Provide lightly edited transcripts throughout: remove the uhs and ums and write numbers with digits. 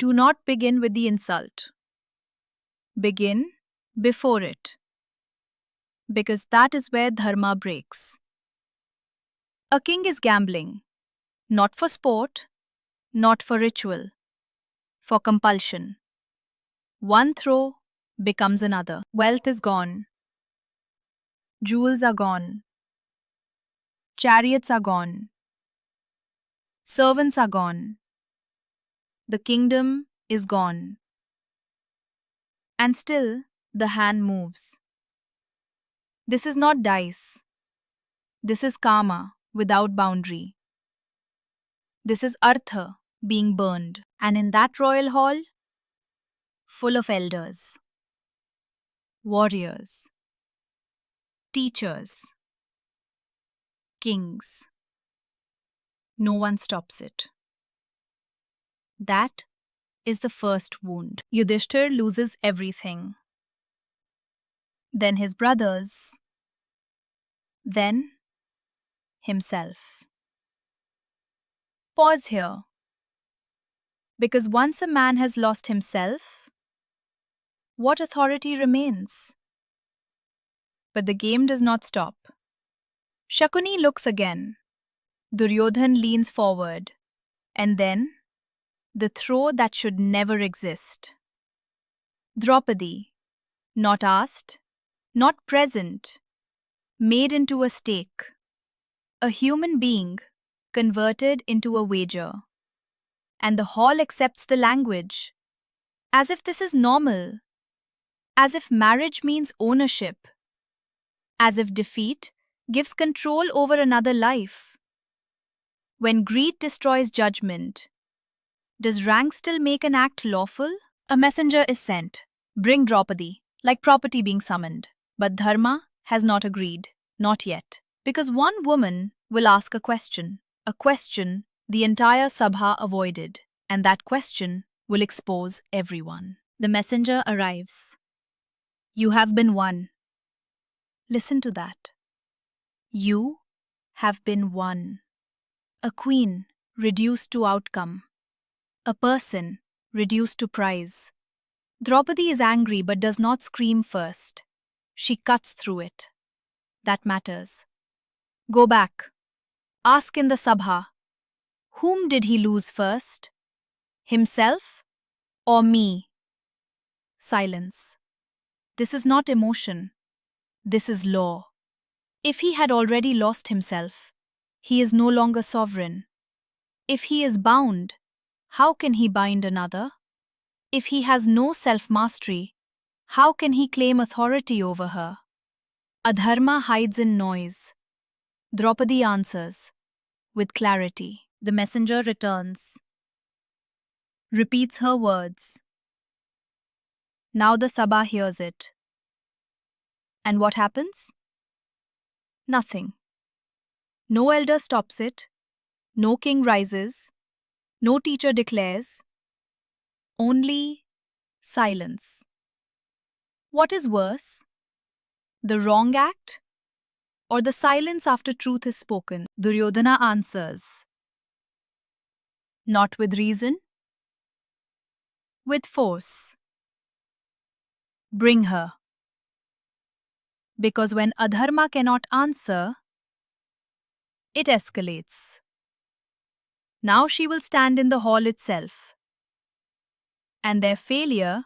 Do not begin with the insult. Begin before it, because that is where dharma breaks. A king is gambling, not for sport, not for ritual, for compulsion. One throw becomes another. Wealth is gone. Jewels are gone. Chariots are gone. Servants are gone. The kingdom is gone. And still, the hand moves. This is not dice. This is karma without boundary. This is Artha being burned. And in that royal hall, full of elders, warriors, teachers, kings, no one stops it. That is the first wound. Yudhishthir loses everything. Then his brothers. Then himself. Pause here. Because once a man has lost himself, what authority remains? But the game does not stop. Shakuni looks again. Duryodhan leans forward. And then, the throw that should never exist. Draupadi, not asked, not present, made into a stake. A human being converted into a wager. And the hall accepts the language. As if this is normal. As if marriage means ownership. As if defeat gives control over another life. When greed destroys judgment, does rank still make an act lawful? A messenger is sent. Bring Draupadi, like property being summoned. But Dharma has not agreed, not yet. Because one woman will ask a question the entire Sabha avoided, and that question will expose everyone. The messenger arrives. You have been won. Listen to that. You have been won. A queen reduced to outcome. A person reduced to prize. Draupadi is angry but does not scream first. She cuts through it. That matters. Go back. Ask in the Sabha. Whom did he lose first? Himself or me? Silence. This is not emotion. This is law. If he had already lost himself, he is no longer sovereign. If he is bound, how can he bind another? If he has no self-mastery, how can he claim authority over her? Adharma hides in noise. Draupadi answers, with clarity. The messenger returns. Repeats her words. Now the Sabha hears it. And what happens? Nothing. No elder stops it. No king rises. No teacher declares. Only silence. What is worse? The wrong act? Or the silence after truth is spoken? Duryodhana answers. Not with reason. With force. Bring her. Because when Adharma cannot answer, it escalates. Now she will stand in the hall itself. And their failure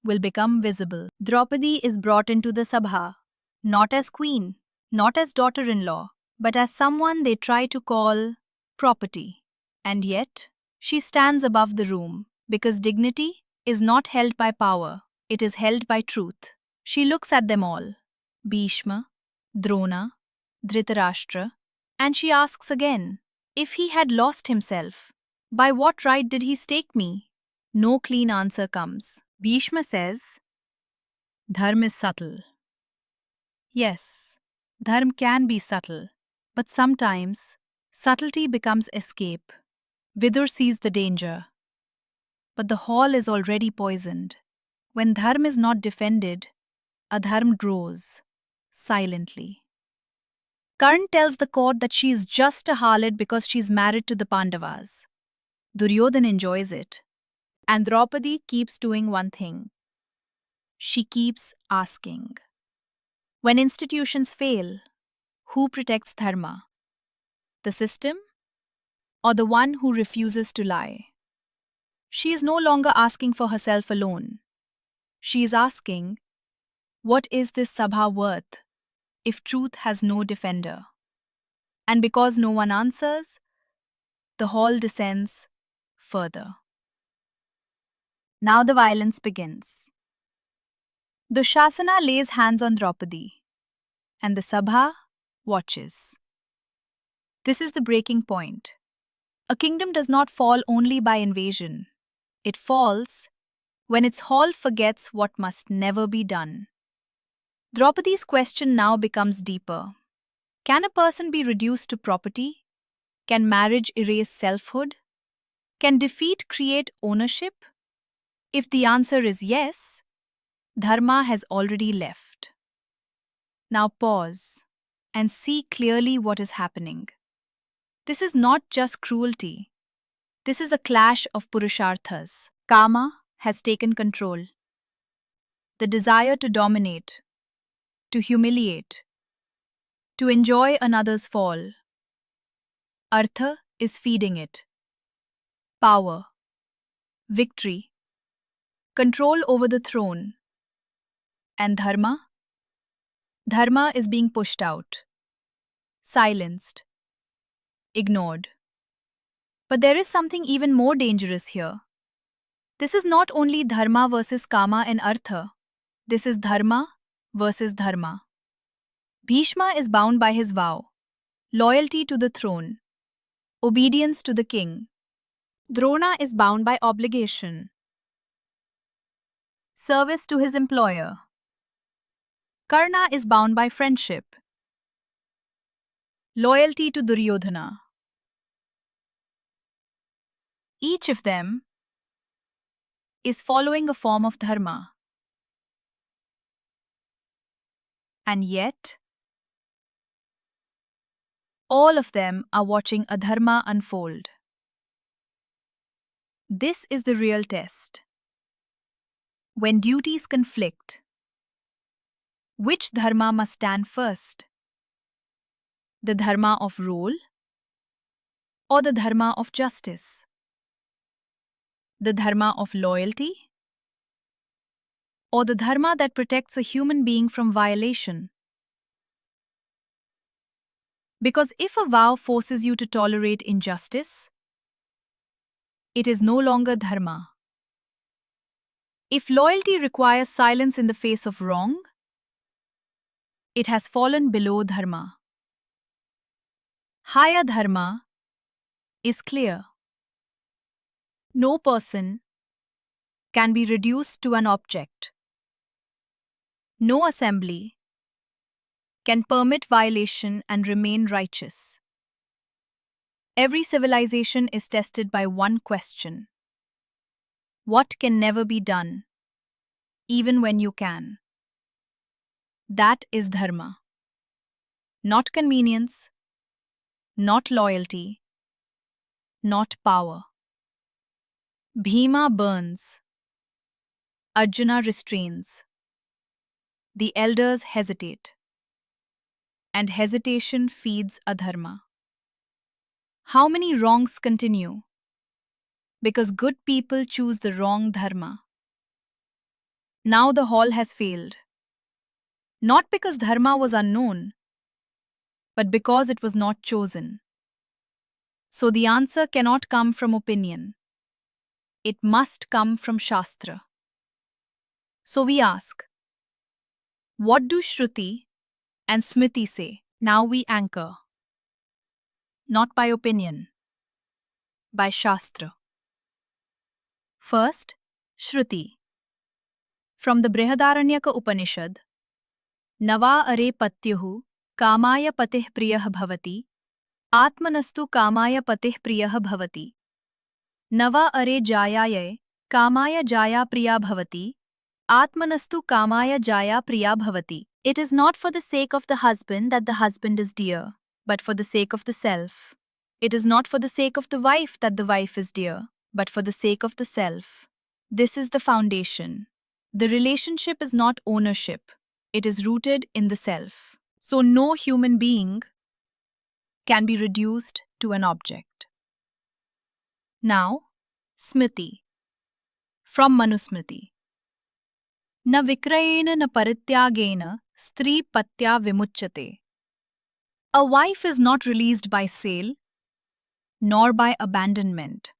will become visible. Draupadi is brought into the Sabha, not as queen, not as daughter-in-law, but as someone they try to call property. And yet, she stands above the room, because dignity is not held by power, it is held by truth. She looks at them all, Bhishma, Drona, Dhritarashtra, and she asks again, if he had lost himself, by what right did he stake me? No clean answer comes. Bhishma says, Dharma is subtle. Yes, Dharma can be subtle, but sometimes subtlety becomes escape. Vidur sees the danger. But the hall is already poisoned. When Dharma is not defended, Adharma grows, silently. Karn tells the court that she is just a harlot because she is married to the Pandavas. Duryodhan enjoys it. And Draupadi keeps doing one thing. She keeps asking. When institutions fail, who protects dharma? The system or the one who refuses to lie? She is no longer asking for herself alone. She is asking, what is this Sabha worth if truth has no defender? And because no one answers, the hall descends further. Now the violence begins. Dushasana lays hands on Draupadi, and the Sabha watches. This is the breaking point. A kingdom does not fall only by invasion. It falls when its hall forgets what must never be done. Draupadi's question now becomes deeper. Can a person be reduced to property? Can marriage erase selfhood? Can defeat create ownership? If the answer is yes, dharma has already left. Now pause and see clearly what is happening. This is not just cruelty. This is a clash of purusharthas. Kama has taken control. The desire to dominate, to humiliate, to enjoy another's fall. Artha is feeding it. Power, victory, control over the throne. And dharma? Dharma is being pushed out, silenced, ignored. But there is something even more dangerous here. This is not only dharma versus kama and artha. This is dharma versus dharma. Bhishma is bound by his vow, loyalty to the throne, obedience to the king. Drona is bound by obligation, service to his employer. Karna is bound by friendship, loyalty to Duryodhana. Each of them is following a form of dharma. And yet, all of them are watching adharma unfold. This is the real test. When duties conflict, which dharma must stand first? The dharma of rule or the dharma of justice? The dharma of loyalty or the dharma that protects a human being from violation? Because if a vow forces you to tolerate injustice, it is no longer dharma. If loyalty requires silence in the face of wrong, it has fallen below dharma. Higher dharma is clear. No person can be reduced to an object. No assembly can permit violation and remain righteous. Every civilization is tested by one question. What can never be done, even when you can? That is dharma. Not convenience, not loyalty, not power. Bhima burns. Arjuna restrains. The elders hesitate. And hesitation feeds adharma. How many wrongs continue? Because good people choose the wrong dharma. Now the hall has failed. Not because dharma was unknown, but because it was not chosen. So the answer cannot come from opinion. It must come from Shastra. So we ask, what do Shruti and Smriti say? Now we anchor. Not by opinion, by Shastra. First, Shruti. From the Brihadaranyaka Upanishad, Nava are patyuhu kamaya patih priyah bhavati, atmanastu kamaya patih priyah bhavati. Nava are jayaye kamaya jaya priya bhavati, atmanastu kamaya jaya priya bhavati. It is not for the sake of the husband that the husband is dear, but for the sake of the self. It is not for the sake of the wife that the wife is dear, but for the sake of the self. This is the foundation. The relationship is not ownership, it is rooted in the self. So, no human being can be reduced to an object. Now, Smriti from Manusmriti. न विक्रयेण न परित्यागेन स्त्री पत्या vimuchyate. A wife is not released by sale nor by abandonment.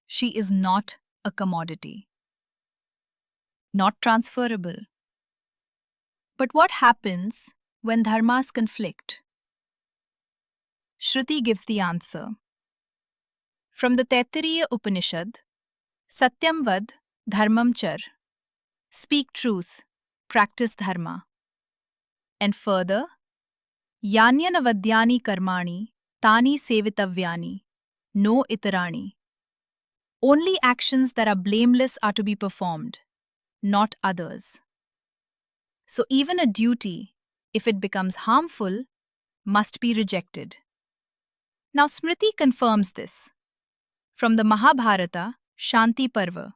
She is not a commodity, not transferable. But what happens when dharmas conflict? Shruti gives the answer. From the Taittiriya Upanishad, Satyam vad, dharmam char. Speak truth, practice dharma. And further, Yanyana vadyani karmani, tani sevitavyani, no itarani. Only actions that are blameless are to be performed, not others. So even a duty, if it becomes harmful, must be rejected. Now Smriti confirms this. From the Mahabharata, Shanti Parva.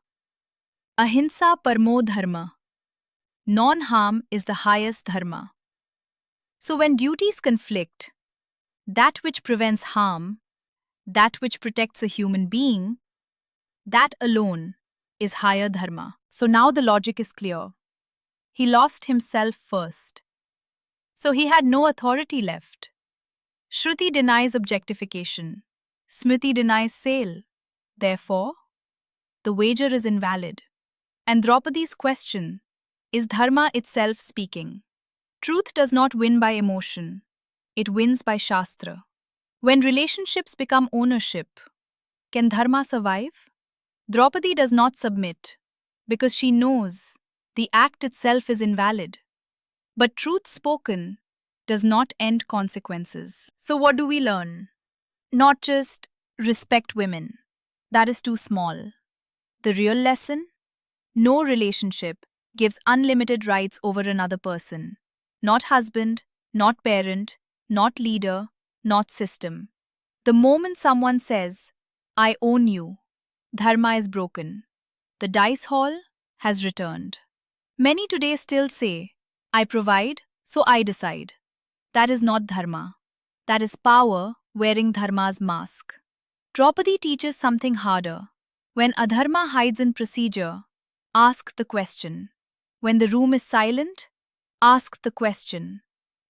Ahimsa parmo dharma. Non-harm is the highest dharma. So when duties conflict, that which prevents harm, that which protects a human being, that alone is higher dharma. So now the logic is clear. He lost himself first. So he had no authority left. Shruti denies objectification. Smriti denies sale. Therefore, the wager is invalid. And Draupadi's question, is dharma itself speaking? Truth does not win by emotion. It wins by shastra. When relationships become ownership, can dharma survive? Draupadi does not submit because she knows the act itself is invalid. But truth spoken does not end consequences. So, what do we learn? Not just respect women, that is too small. The real lesson? No relationship gives unlimited rights over another person. Not husband, not parent, not leader, not system. The moment someone says, I own you, dharma is broken. The dice hall has returned. Many today still say, I provide, so I decide. That is not dharma. That is power wearing dharma's mask. Draupadi teaches something harder. When adharma hides in procedure, ask the question. When the room is silent, ask the question.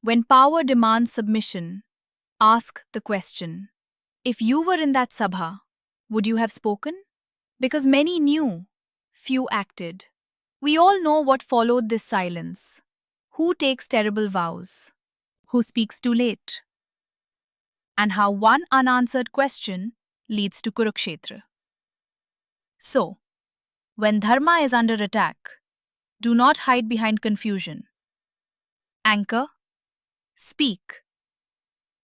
When power demands submission, ask the question. If you were in that sabha, would you have spoken? Because many knew, few acted. We all know what followed this silence. Who takes terrible vows? Who speaks too late? And how one unanswered question leads to Kurukshetra. So, when dharma is under attack, do not hide behind confusion. Anchor, speak,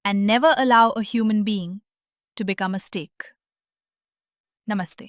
and never allow a human being to become a stake. Namaste.